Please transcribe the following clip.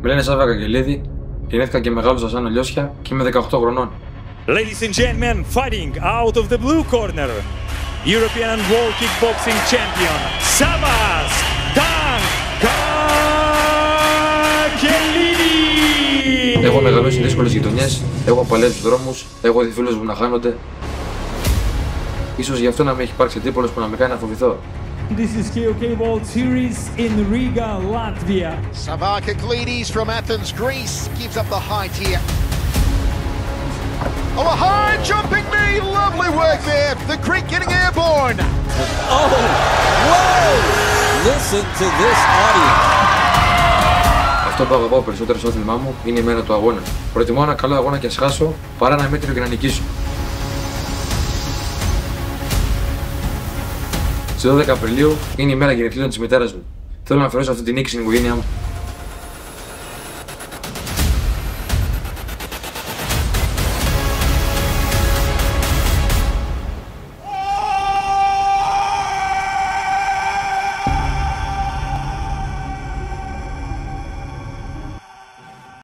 Με λένε Σάβα Καγγελίδη, γεννήθηκα και μεγάλωσα σαν Ολιώσια και είμαι 18 χρονών. Ladies and gentlemen, fighting out of the blue corner, European and World Kickboxing Champion, Savas Kanghelidis! Έχω μεγαλώσει σε δύσκολες γειτονιές, έχω παλέψει τους δρόμους, έχω δει φίλους μου να χάνονται. Ίσως γι' αυτό να με έχει υπάρξει τύπολος που να με κάνει να φοβηθώ. This is KOK World Series in Riga, Latvia. Savas Kanghelidis from Athens, Greece, gives up the height here. Oh, a high jumping knee, lovely work there. The Greek getting airborne. Oh, whoa! Listen to this audience. Αυτό που αγαπάω περισσότερο στο άθλημά μου είναι η μέρα του αγώνα. Προτιμώ ένα καλό αγώνα και ας χάσω παρά ένα μέτριο και να νικήσω. Στις 12 Απριλίου είναι η μέρα γενεθλίων της μητέρας μου. Θέλω να αφαιρέσω αυτή τη νίκη στην οικογένειά μου.